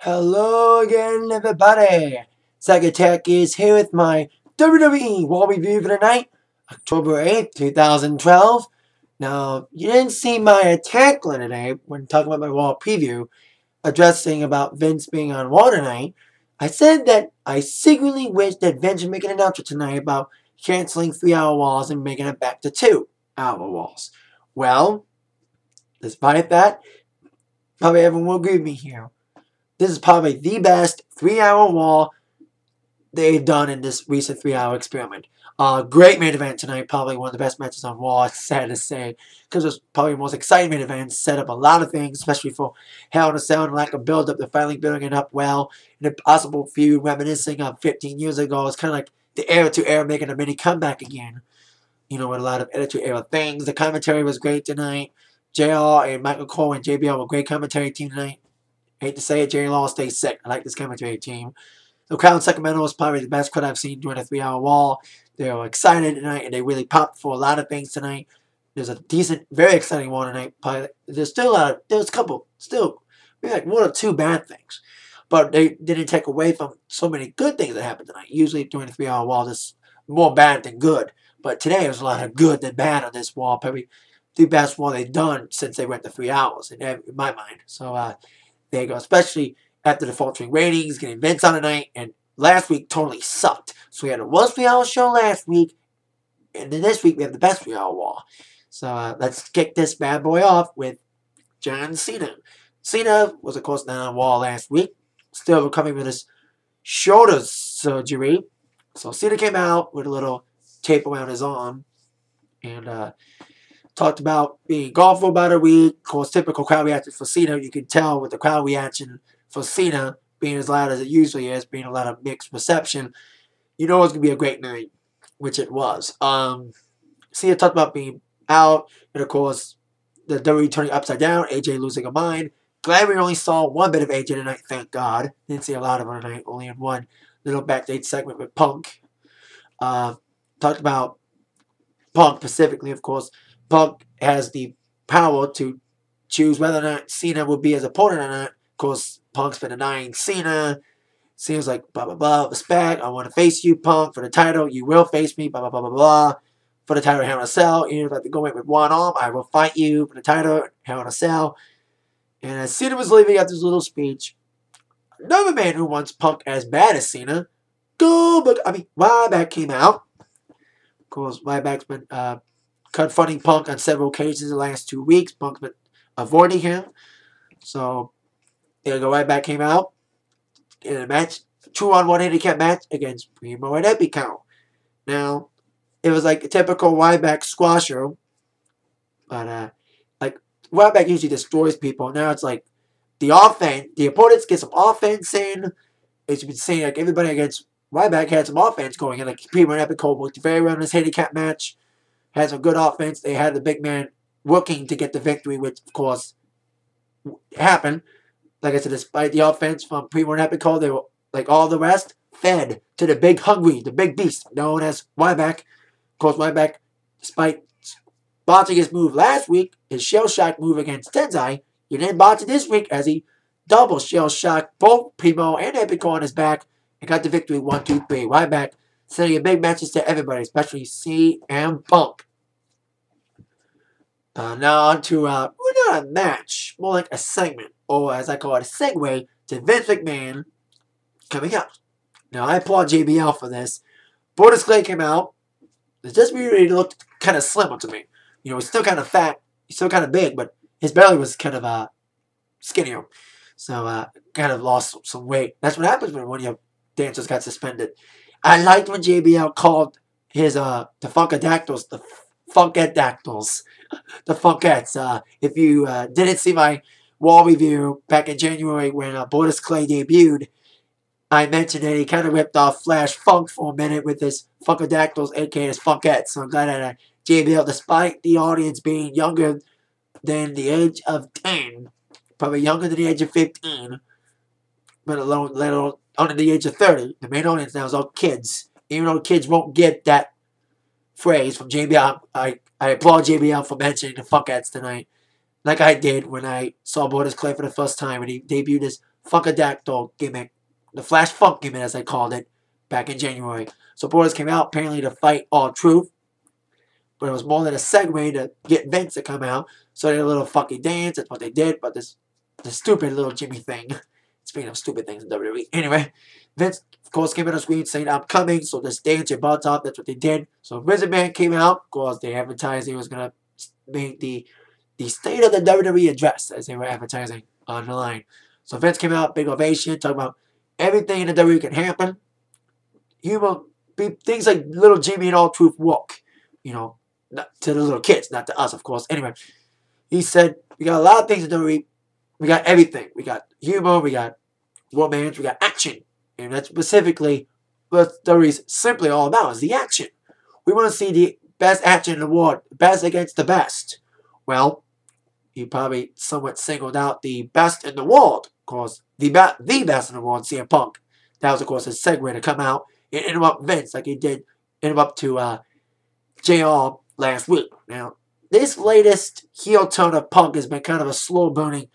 Hello again, everybody. Zack Attack is here with my WWE Raw review for tonight, October 8th, 2012. Now, you didn't see my attack line today when talking about my Raw preview, addressing about Vince being on Raw tonight. I said that I secretly wish that Vince would make an announcement tonight about canceling 3-hour Raws and making it back to 2-hour Raws. Well, despite that, probably everyone will agree with me here. This is probably the best 3-hour Raw they've done in this recent 3-hour experiment. Great main event tonight, probably one of the best matches on Raw, it's sad to say, because it was probably the most exciting main event, set up a lot of things, especially for Hell in a Cell and lack of build-up. They're finally building it up well, and a possible feud reminiscing of 15 years ago. It's kind of like the era-to-era making a mini comeback again, with a lot of era-to-era things. The commentary was great tonight. JR and Michael Cole and JBL were great commentary team tonight. Hate to say it, Jerry Law stays sick. I like this commentary team. The crowd in Sacramento was probably the best crowd I've seen during a 3-hour Raw. They were excited tonight, and they really popped for a lot of things tonight. There's a decent, very exciting Raw tonight. Probably, there's still there's a couple, still, maybe like 1 or 2 bad things. But they didn't take away from so many good things that happened tonight. Usually during a 3-hour Raw, there's more bad than good. But today, there was a lot of good than bad on this Raw. Probably the best Raw they've done since they went to 3 hours, in my mind. So, there you go, especially after the faltering ratings, getting Vince on tonight, and last week totally sucked. So we had a worst 3-hour show last week, and then this week we have the best 3-hour Raw. So let's kick this bad boy off with John Cena. Cena was, of course, not on Raw last week, still recovering from his shoulder surgery. So Cena came out with a little tape around his arm, and talked about being gone for about a week. Of course, typical crowd reaction for Cena. You can tell with the crowd reaction for Cena being as loud as it usually is, being a lot of mixed reception. You know it's going to be a great night, which it was. Cena talked about being out, and of course, the WWE turning upside down, AJ losing a mind. Glad we only saw one bit of AJ tonight, thank God. Didn't see a lot of her tonight, only in one little backstage segment with Punk. Talked about Punk specifically, of course. Punk has the power to choose whether or not Cena will be his opponent or not. Of course, Punk's been denying Cena. Cena's like, blah, blah, blah, respect. I want to face you, Punk, for the title. You will face me, blah, blah, blah, blah, blah. For the title, Hell in a Cell. Even if I have to go in with one arm, I will fight you for the title, Hell in a Cell. And as Cena was leaving after his little speech, another man who wants Punk as bad as Cena, Ryback came out. Of course, Ryback's been confronting Punk on several occasions in the last 2 weeks. Punk's been avoiding him. So, there you go. Ryback came out in a match, 2-on-1 handicap match against Primo and Epico. Now, it was like a typical Ryback squasher. But, Ryback usually destroys people. Now it's like the opponents get some offense in. As you've been seeing, like everybody against Ryback had some offense going in. Like Primo and Epico worked very well in this handicap match. Had some good offense. They had the big man working to get the victory, which, of course, happened. Like I said, despite the offense from Primo and Epico, they were, like all the rest, fed to the big hungry, the big beast, known as Ryback. Of course, Ryback, despite botching his move last week, his shell-shock move against Tenzai, he didn't botch it this week as he double shell-shocked both Primo and Epico on his back and got the victory 1-2-3. Ryback sending big matches to everybody, especially CM Punk. Now on to, we're not a match, more like a segment, or as I call it, a segue to Vince McMahon coming up. Now, I applaud JBL for this. Brodus Clay came out. It just really looked kind of slim to me. He's still kind of fat, he's still kind of big, but his belly was kind of skinnier. So, kind of lost some weight. That's what happens when one of your dancers got suspended. I liked when JBL called his, the Funkadactyls, the Funkadactyls. The Funkettes. If you didn't see my Raw review back in January when Brodus Clay debuted, I mentioned that he kind of ripped off Flash Funk for a minute with his Funkadactyls, aka his Funkettes. So I'm glad that JBL, despite the audience being younger than the age of 10, probably younger than the age of 15, but little under the age of 30, the main audience now is all kids. Even though kids won't get that phrase from JBL, I applaud JBL for mentioning the Funkettes tonight, like I did when I saw Brodus Clay for the first time when he debuted his Funkadactyl gimmick, the Flash Funk gimmick as I called it back in January. Supporters came out apparently to fight R-Truth, but it was more than a segue to get Vince to come out. So they did a little fucking dance. That's what they did. But the stupid little Jimmy thing. Speaking of stupid things in WWE. Anyway, Vince, of course, came out on screen saying, I'm coming. So just dance your butts off. That's what they did. So Wizard Man came out. Of course, they advertised he was going to make the state of the WWE address as they were advertising on the line. So Vince came out, big ovation, talking about everything in the WWE can happen. Humor, things like little Jimmy and R-Truth walk. You know, not to the little kids, not to us, of course. Anyway, he said, we got a lot of things in WWE. We got everything. We got humor, we got romance, we got action. And that's specifically what WWE's simply all about, is the action. We want to see the best action in the world, best against the best. Well, he probably somewhat singled out the best in the world, of course, the best in the world, CM Punk. That was, of course, his segue to come out and interrupt Vince like he did interrupt to JR last week. Now, this latest heel turn of Punk has been kind of a slow-burning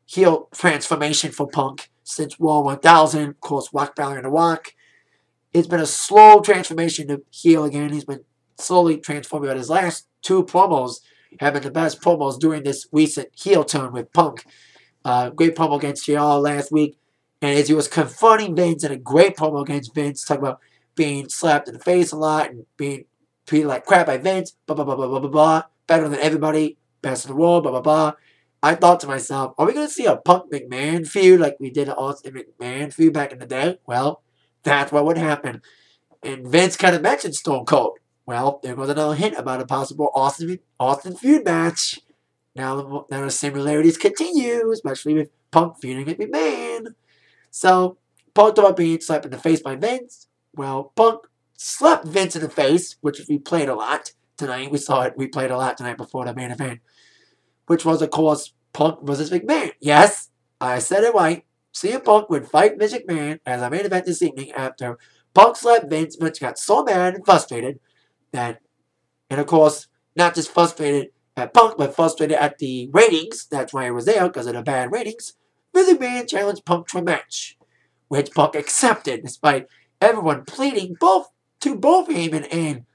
heel transformation for Punk since Raw 1000. Of course, Rock Valley and the Rock. It's been a slow transformation to heel again. He's been slowly transforming, but his last two promos have been the best promos during this recent heel turn with Punk. Great promo against JR last week. And as he was confronting Vince in a great promo against Vince, talking about being slapped in the face a lot and being treated like crap by Vince, blah, blah, blah, blah, blah, blah, blah, better than everybody, best in the world, blah, blah, blah. I thought to myself, are we going to see a Punk McMahon feud like we did an Austin McMahon feud back in the day? Well, that's what would happen. And Vince kind of mentioned Stone Cold. Well, there goes another hint about a possible Austin feud match. Now the similarities continue, especially with Punk feuding with McMahon. So, Punk talked about being slapped in the face by Vince. Well, Punk slapped Vince in the face, which we played a lot tonight. We saw it replayed a lot tonight before the main event. Which was, of course, Punk versus McMahon. Yes, I said it right. CM Punk would fight Vince McMahon as our main event this evening after Punk slapped Vince. Vince got so mad and frustrated that, and of course, not just frustrated at Punk, but frustrated at the ratings. That's why he was there, because of the bad ratings. Vince McMahon challenged Punk to a match, which Punk accepted, despite everyone pleading both Heyman and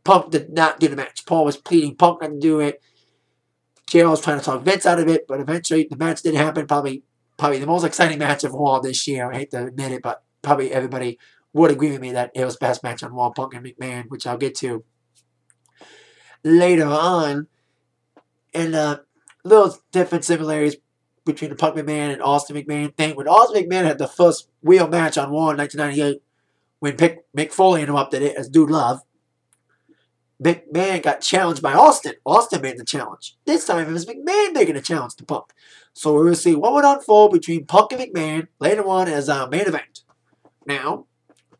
Punk did not do the match. Paul was pleading Punk not to do it. JR was trying to talk Vince out of it, but eventually the match didn't happen. Probably the most exciting match of Raw this year. I hate to admit it, but probably everybody would agree with me that it was the best match on Raw, Punk and McMahon, which I'll get to later on. And little different similarities between the Punk McMahon and Austin McMahon thing. When Austin McMahon had the first real match on Raw in 1998, when Mick Foley interrupted it as Dude Love, McMahon got challenged by Austin. Austin made the challenge. This time it was McMahon making the challenge to Punk. So we will see what would unfold between Punk and McMahon later on as our main event. Now,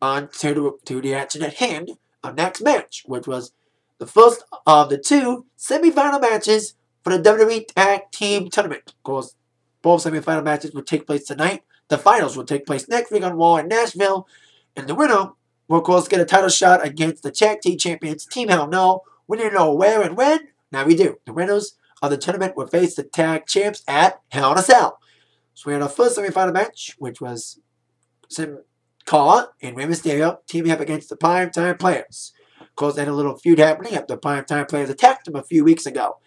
on to the action at hand, our next match, which was the first of the two semi-final matches for the WWE Tag Team Tournament. Of course, both semi-final matches would take place tonight. The finals will take place next week on Raw in Nashville. And the winner will, of course, get a title shot against the Tag Team Champions, Team Hell No. We didn't know where and when. Now we do. The winners of the tournament will face the Tag Champs at Hell in a Cell. So we had our first semi-final match, which was Sin Cara and Rey Mysterio teaming up against the Primetime Players. Of course, they had a little feud happening after the Primetime Players attacked them a few weeks ago.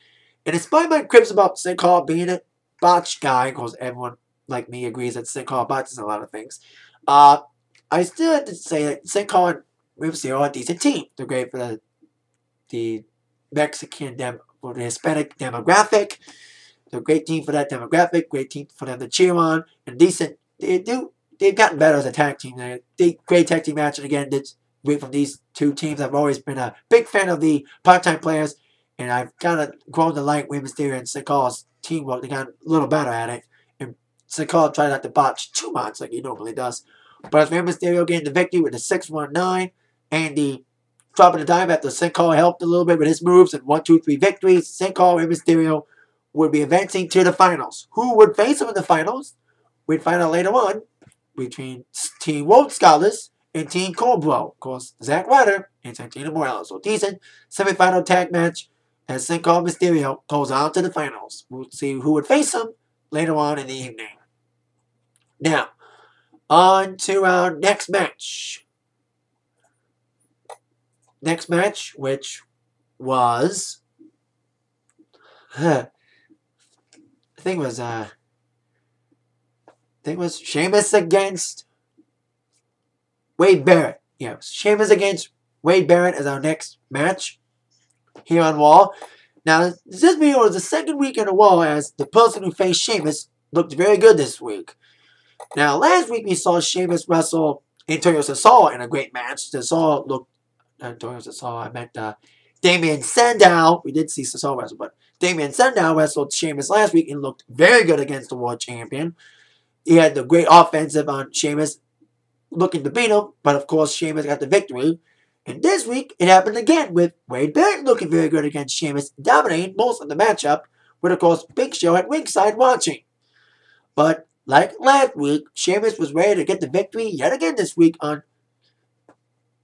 And despite my cribs about Sin Cara being a botched guy, because everyone like me agrees that Sin Cara botches a lot of things, I still have to say that Sin Cara and Rey Mysterio are a decent team. They're great for the Mexican for the Hispanic demographic. They're a great team for that demographic. Great team for them to cheer on. And decent. They've gotten better as a tag team. Great tag team match. And again, it's great from these two teams. I've always been a big fan of the Primetime Players. And I've kind of grown to like Rey Mysterio and Sin Cara's teamwork. They got a little better at it. And Sin Cara tried not to botch too much like he normally does. But as Rey Mysterio getting the victory with the 619 and the dropping the dime after Sin Cara helped a little bit with his moves and 1, 2, 3 victories, Sin Cara and Mysterio would be advancing to the finals. Who would face him in the finals? We'd find out later on between Team World Scholars and Team Cobra. Of course, Zack Ryder and Santino Morales. So decent semifinal tag match as Sin Cara and Mysterio goes on to the finals. We'll see who would face him later on in the evening. Now, on to our next match. Next match, which was, I think it was Sheamus against Wade Barrett. Yeah, Sheamus against Wade Barrett as our next match here on Raw. Now, this video was the second week in a row as the person who faced Sheamus looked very good this week. Now, last week we saw Sheamus wrestle Antonio Cesaro in a great match. Cesaro looked, Antonio Cesaro, I meant Damien Sandow. We did see Cesaro wrestle, but Damien Sandow wrestled Sheamus last week and looked very good against the world champion. He had the great offensive on Sheamus looking to beat him, but of course Sheamus got the victory. And this week, it happened again with Wade Barrett looking very good against Sheamus, dominating most of the matchup, with of course Big Show at ringside watching. But like last week, Sheamus was ready to get the victory yet again this week on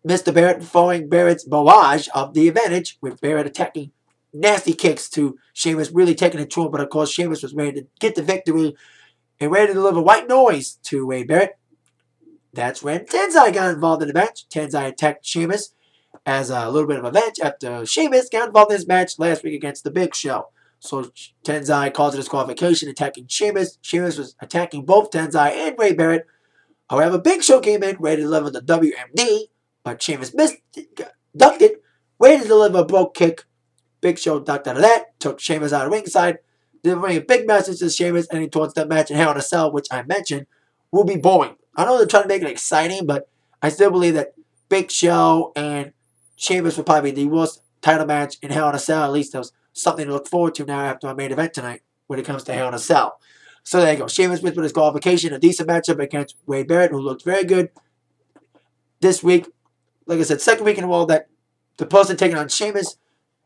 Mr. Barrett, following Barrett's barrage of the advantage, with Barrett attacking nasty kicks to Sheamus, really taking it to him. But of course, Sheamus was ready to get the victory and ready to deliver white noise to Wade Barrett. That's when Tenzai got involved in the match. Tenzai attacked Sheamus as a little bit of a match after Sheamus got involved in this match last week against the Big Show. So Tenzai caused a disqualification, attacking Sheamus. Sheamus was attacking both Tenzai and Wade Barrett. However, Big Show came in ready to deliver the WMD, but Sheamus ducked it, ready to deliver a broke kick. Big Show ducked out of that, took Sheamus out of ringside, delivering a big message to Sheamus, ending towards that match in Hell in a Cell, which I mentioned will be boring. I know they're trying to make it exciting, but I still believe that Big Show and Sheamus will probably be the worst title match in Hell in a Cell. At least there's something to look forward to now after our main event tonight when it comes to Hell in a Cell. So there you go. Sheamus with his qualification, a decent matchup against Wade Barrett, who looked very good this week. Like I said, second week in a row that the person taking on Sheamus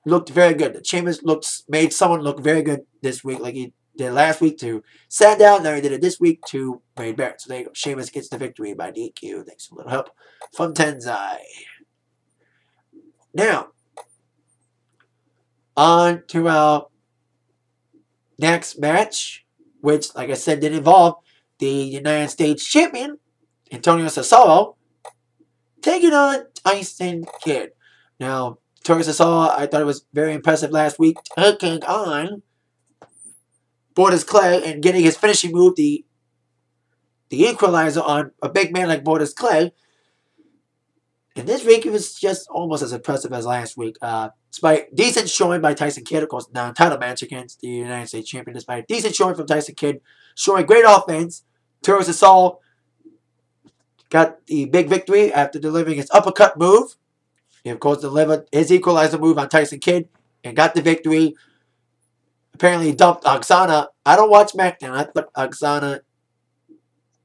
looked very good. Sheamus made someone look very good this week, like he did last week to Sandow. Now he did it this week to Wade Barrett. So there you go. Sheamus gets the victory by DQ. Thanks for a little help from Tenzai. Now, on to our next match, which, like I said, did involve the United States champion, Antonio Cesaro, taking on Tyson Kidd. Now, Antonio Cesaro, I thought it was very impressive last week, taking on Borders Clay and getting his finishing move, the equalizer on a big man like Borders Clay. And this week, it was just almost as impressive as last week. Despite decent showing by Tyson Kidd, of course, non-title match against the United States champion. Despite decent showing from Tyson Kidd, showing great offense, Antonio Cesaro got the big victory after delivering his uppercut move. He, of course, delivered his equalizer move on Tyson Kidd and got the victory. Apparently dumped Oksana. I don't watch SmackDown. I thought Oksana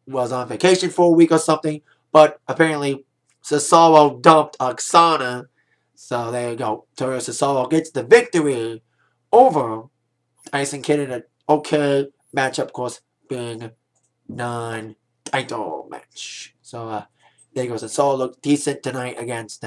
was on vacation for a week or something. But apparently Cesaro dumped Oksana. So there you go. Antonio Cesaro gets the victory over Tyson Kidd in an okay matchup, of course, being non-title match. So there you go. Cesaro looked decent tonight against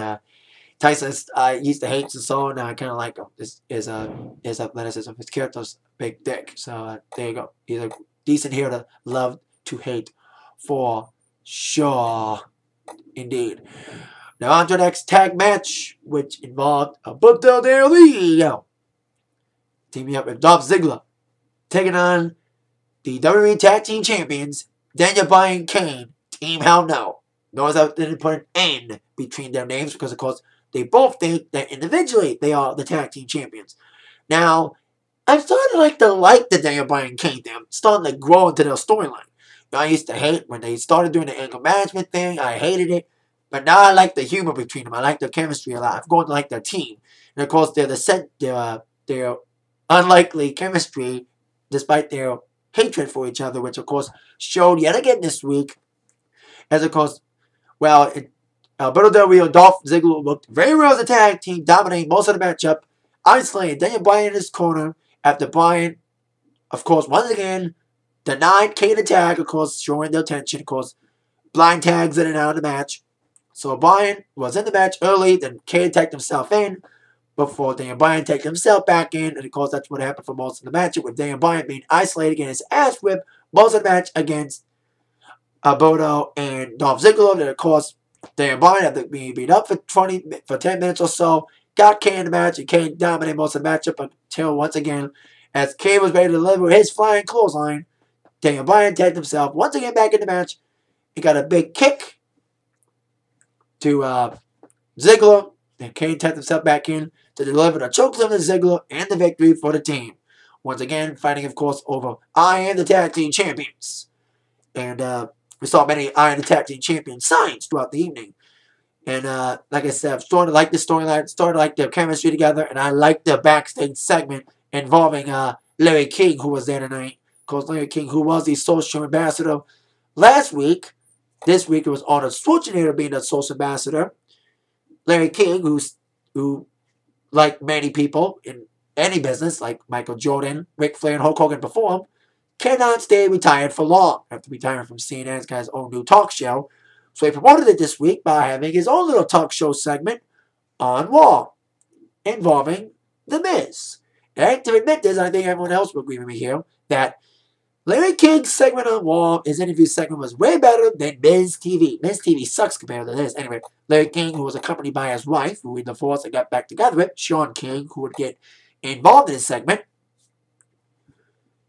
Tyson. I used to hate Cesaro, now I kind of like him. His athleticism, his character's big dick. So there you go. He's a decent hero to love to hate for sure. Indeed. Now on to the next tag match, which involved Alberto Del Rio teaming up with Dolph Ziggler, taking on the WWE Tag Team Champions, Daniel Bryan Kane, Team Hell No. Notice I didn't put an N between their names because, of course, they both think that individually they are the Tag Team Champions. Now, I'm starting to like the Daniel Bryan Kane thing. I'm starting to grow into their storyline. I used to hate when they started doing the anger management thing. I hated it. But now I like the humor between them. I like their chemistry a lot. I'm going to like their team. And, of course, their unlikely chemistry, despite their hatred for each other, which, of course, showed yet again this week. As, of course, well, Alberto Del Rio and Dolph Ziggler looked very well as a tag team, dominating most of the matchup, isolating Daniel Bryan in his corner after Bryan, of course, once again, denied Kane a tag, of course, showing their tension, of course, blind tags in and out of the match. So Bryan was in the match early, then Kane tagged himself in, before Daniel Bryan tagged himself back in, and of course that's what happened for most of the match, with Daniel Bryan being isolated, getting his ass whipped most of the match against Alberto and Dolph Ziggler. Then, of course, Daniel Bryan, after being beat up for 10 minutes or so, got Kane in the match, and Kane dominated most of the matchup until, once again, as Kane was ready to deliver his flying clothesline, Daniel Bryan tagged himself once again back in the match. He got a big kick to Ziggler, and Kane tagged himself back in to deliver the chokeslam to Ziggler and the victory for the team. Once again, fighting, of course, over I Am the Tag Team Champions. And we saw many I Am the Tag Team Champion signs throughout the evening. And like I said, I'm starting to like the storyline, starting to like their chemistry together, and I like the backstage segment involving Larry King, who was there tonight. Of course, Larry King, who was the social ambassador last week. This week it was Arnold Schwarzenegger being the social ambassador. Larry King, who, like many people in any business, like Michael Jordan, Ric Flair, and Hulk Hogan before him, cannot stay retired for long after retiring from CNN. He's got his own new talk show. So he promoted it this week by having his own little talk show segment on Raw involving The Miz. And to admit this, I think everyone else will agree with me here, that Larry King's segment on Raw, his interview segment, was way better than Miz TV. Miz TV sucks compared to this. Anyway, Larry King, who was accompanied by his wife, who we divorced and got back together with, Sean King, who would get involved in this segment,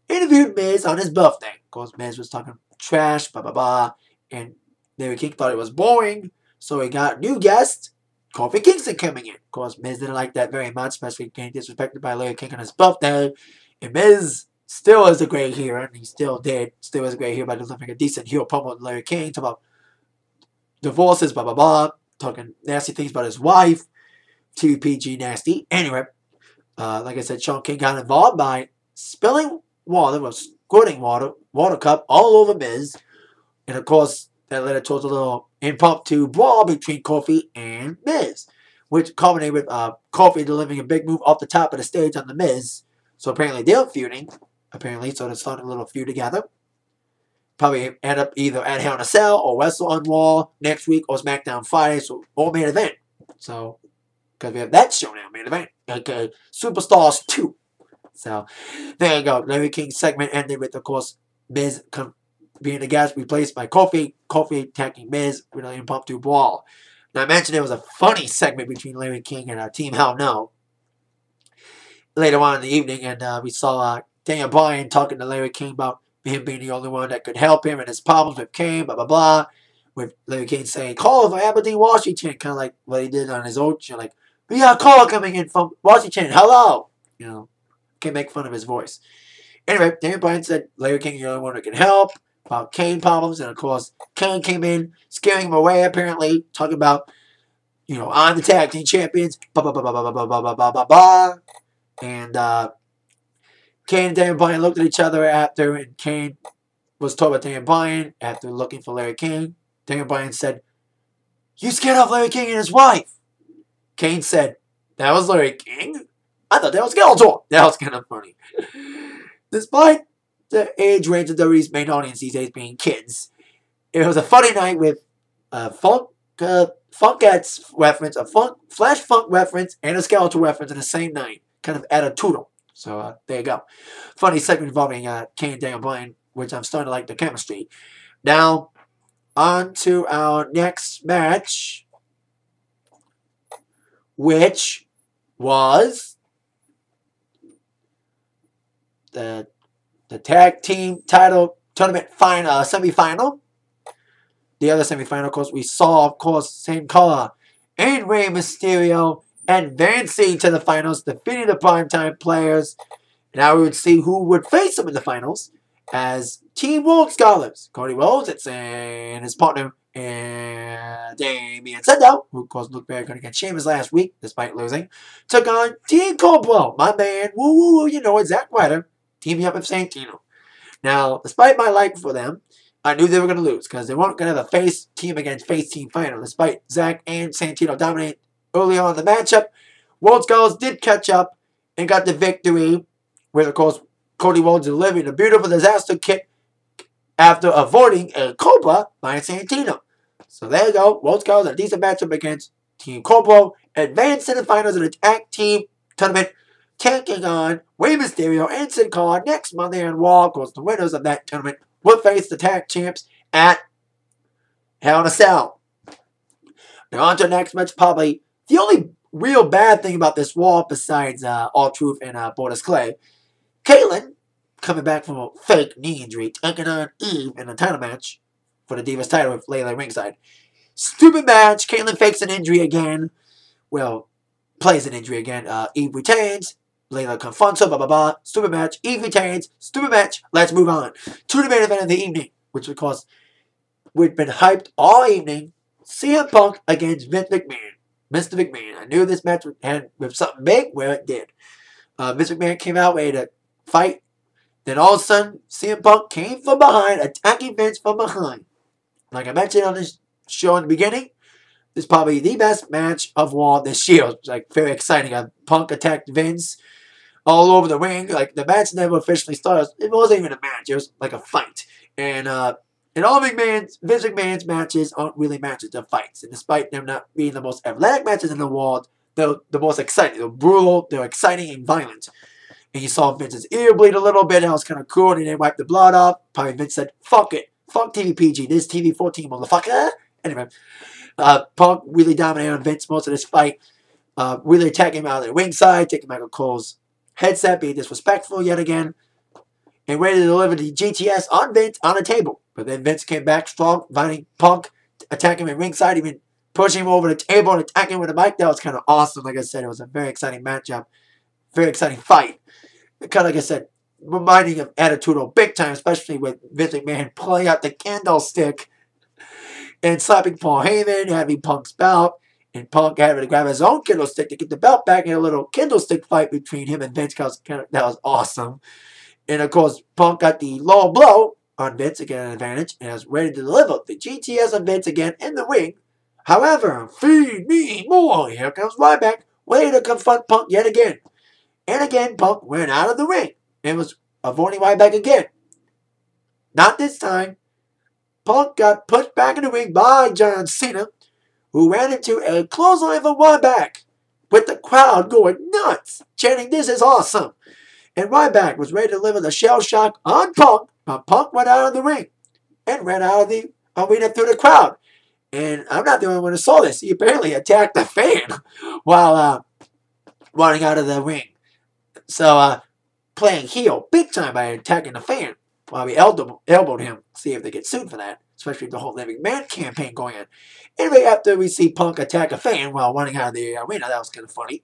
interviewed Miz on his birthday. Of course, Miz was talking trash, blah, blah, blah, and Larry King thought it was boring, so he got a new guest, Kofi Kingston, coming in. Of course, Miz didn't like that very much, especially getting disrespected by Larry King on his birthday. And Miz still is a great hero, and he still is a great hero by delivering a decent heel promo with Larry King, talking about divorces, blah, blah, blah, talking nasty things about his wife, TPG nasty. Anyway, like I said, Sean King got involved by spilling water, or squirting water cup all over Miz. And of course, that led towards a little impromptu brawl between Kofi and Miz, which culminated with Kofi delivering a big move off the top of the stage on the Miz. So apparently they're feuding. So they're starting a little feud together. Probably end up either at Hell in a Cell or Wrestle on Raw next week or SmackDown Friday, or main event. So, because we have that show now, main event. Okay, Superstars 2. So, there you go. Larry King's segment ended with, of course, Miz being the guest replaced by Kofi. Kofi attacking Miz with an impromptu brawl. Now, I mentioned there was a funny segment between Larry King and Team Hell No later on in the evening, and we saw Daniel Bryan talking to Larry King about him being the only one that could help him and his problems with Kane, blah, blah, blah. With Larry King saying, call for Aberdeen, Washington, kind of like what he did on his own show, like, we got a call coming in from Washington, hello. You know, can't make fun of his voice. Anyway, Daniel Bryan said Larry King is the only one that can help about Kane problems, and of course, Kane came in, scaring him away, apparently, talking about, you know, I'm the tag team champions, blah, blah, blah, blah, blah, blah, blah, blah, blah, blah, blah. And Kane and Daniel Bryan looked at each other after, and Kane was told by Daniel Bryan after looking for Larry King. Daniel Bryan said, you scared off Larry King and his wife. Kane said, that was Larry King? I thought that was Skeletor. That was kind of funny. Despite the age range of WWE's main audience these days being kids, it was a funny night with a Funkettes reference, a Flash Funk reference, and a Skeletor reference in the same night. Kind of at a toodle. So there you go. Funny segment involving Kane and Daniel Bryan, which I'm starting to like the chemistry. Now, on to our next match, which was the tag team title tournament semifinal. The other semifinal, of course, we saw, of course, same color, and Rey Mysterio advancing to the finals, defeating the primetime players. Now we would see who would face them in the finals as Team World Scholars. Cody Rhodes and his partner, Damien Sandow, who of course looked very good against Sheamus last week, despite losing, took on Team Cobra, my man, woo, you know it, Zack Ryder, teaming up with Santino. Now, despite my like for them, I knew they were going to lose because they weren't going to have a face team against face team final, despite Zack and Santino dominating early on in the matchup. World Scholars did catch up and got the victory, with, of course, Cody Rhodes delivering a beautiful disaster kick after avoiding a Cobra by Santino. So there you go. World Scholars a decent matchup against Team Cobra, advanced to the finals of the tag team tournament, taking on Rey Mysterio and Sin Cara next Monday on Raw. Of course, the winners of that tournament will face the tag champs at Hell in a Cell. Now on to the next match, probably the only real bad thing about this Raw besides R-Truth and Borders Clay. Caitlyn, coming back from a fake knee injury, taking on Eve in a title match for the Divas title with Layla ringside. Stupid match. Caitlyn fakes an injury again. Well, plays an injury again. Eve retains. Layla confronts her. Blah, blah, blah. Stupid match. Eve retains. Stupid match. Let's move on to the main event of the evening, which of course we've been hyped all evening. CM Punk against Vince McMahon. Mr. McMahon. I knew this match would end with something big. Well, it did. Vince McMahon came out ready to fight. Then all of a sudden, CM Punk came from behind, attacking Vince from behind. Like I mentioned on this show in the beginning, this is probably the best match of Raw this year. It's like very exciting. Punk attacked Vince all over the ring. Like the match never officially started. It wasn't even a match. It was like a fight. And all Vince McMahon's matches aren't really matches. They're fights. And despite them not being the most athletic matches in the world, they're the most exciting. They're brutal. They're exciting and violent. And you saw Vince's ear bleed a little bit. That was kind of cool. And he didn't wipe the blood off. Probably Vince said, fuck it. Fuck TV PG. This TV 14, motherfucker. Anyway, Punk really dominated on Vince most of this fight. Really attacking him out of the ringside. Taking Michael Cole's headset. Being disrespectful yet again. And ready to deliver the GTS on Vince on the table. But then Vince came back strong. Finding Punk. Attacking him at ringside. Even pushing him over the table and attacking him with a mic. That was kind of awesome. Like I said, it was a very exciting matchup. Very exciting fight. Kind of, like I said, reminding of Attitude big time, especially with Vince McMahon pulling out the candlestick and slapping Paul Heyman, having Punk's belt, and Punk having to grab his own candlestick to get the belt back in a little candlestick fight between him and Vince. That was awesome. And of course, Punk got the low blow on Vince, again an advantage, and was ready to deliver the GTS on Vince again in the ring. However, feed me more. Here comes Ryback, ready to confront Punk yet again. And again, Punk went out of the ring and was avoiding Ryback again. Not this time. Punk got pushed back in the ring by John Cena, who ran into a clothesline for Ryback, with the crowd going nuts, chanting, "This is awesome." And Ryback was ready to deliver the shell shock on Punk, but Punk went out of the ring and ran out of the arena through the crowd. And I'm not the only one who saw this. He apparently attacked the fan while running out of the ring. So, playing heel big time by attacking the fan while we elbowed him. See if they get sued for that, especially with the whole Living Man campaign going on. Anyway, after we see Punk attack a fan while running out of the arena, that was kind of funny.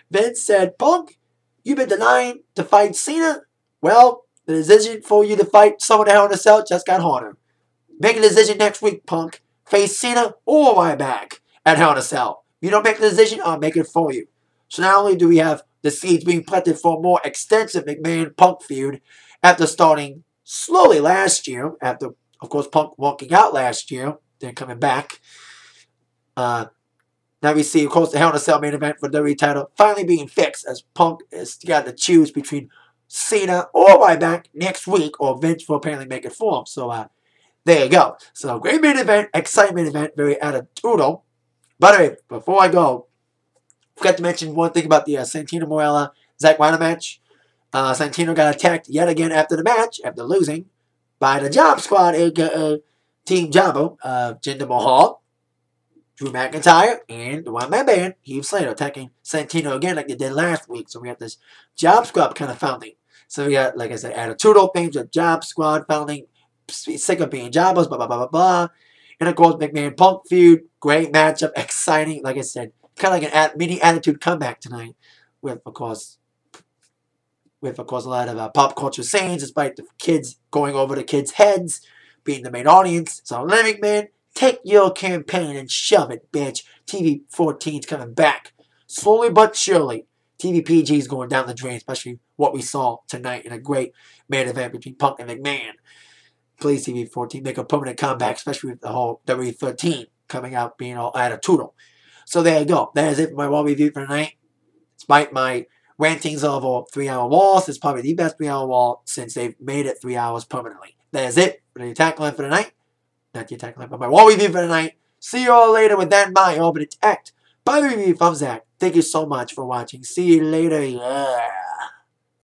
Vince said, "Punk, you've been denying to fight Cena? Well, the decision for you to fight someone at Hell in a Cell just got harder. Make a decision next week, Punk. Face Cena or Ryback at Hell in a Cell. If you don't make the decision, I'll make it for you." So not only do we have the seeds being planted for a more extensive McMahon-Punk feud after starting slowly last year, after, of course, Punk walking out last year, then coming back. Now we see, of course, the Hell in a Cell main event for the WWE title finally being fixed, as Punk has got to choose between Cena or Ryback next week, or Vince will apparently make it for him. So there you go. So great main event, exciting main event, very attitudinal. By the way, before I go, forgot to mention one thing about the Santino Marella Zack Ryder match. Santino got attacked yet again after the match, after losing, by the Job Squad, aka Team Jabbo, Jinder Mahal, Drew McIntyre, and the one-man band, Heath Slater, attacking Santino again like they did last week. So we got this Job Squad kind of founding. So we got, like I said, attitudinal things with Job Squad founding, sick of being Jabbos, blah, blah, blah, blah, blah. And of course, McMahon-Punk feud, great matchup, exciting, like I said, kind of like an mini attitude comeback tonight, with of course a lot of pop culture sayings, despite the kids going over the kids' heads, being the main audience. So let McMahon, take your campaign and shove it, bitch. TV 14's coming back, slowly but surely. TV PG's going down the drain, especially what we saw tonight in a great main event between Punk and McMahon. Please, TV 14, make a permanent comeback, especially with the whole WWE 13 coming out being all attitudinal. So there you go. That is it for my Raw review for tonight. Despite my rantings of a 3-hour Raw, it's probably the best 3-hour Raw since they've made it 3 hours permanently. That is it for the attack line for tonight. Not the attack line, but my Raw review for tonight. See you all later with that in mind. I'll be attacked by the review from Zach. Thank you so much for watching. See you later. Yeah.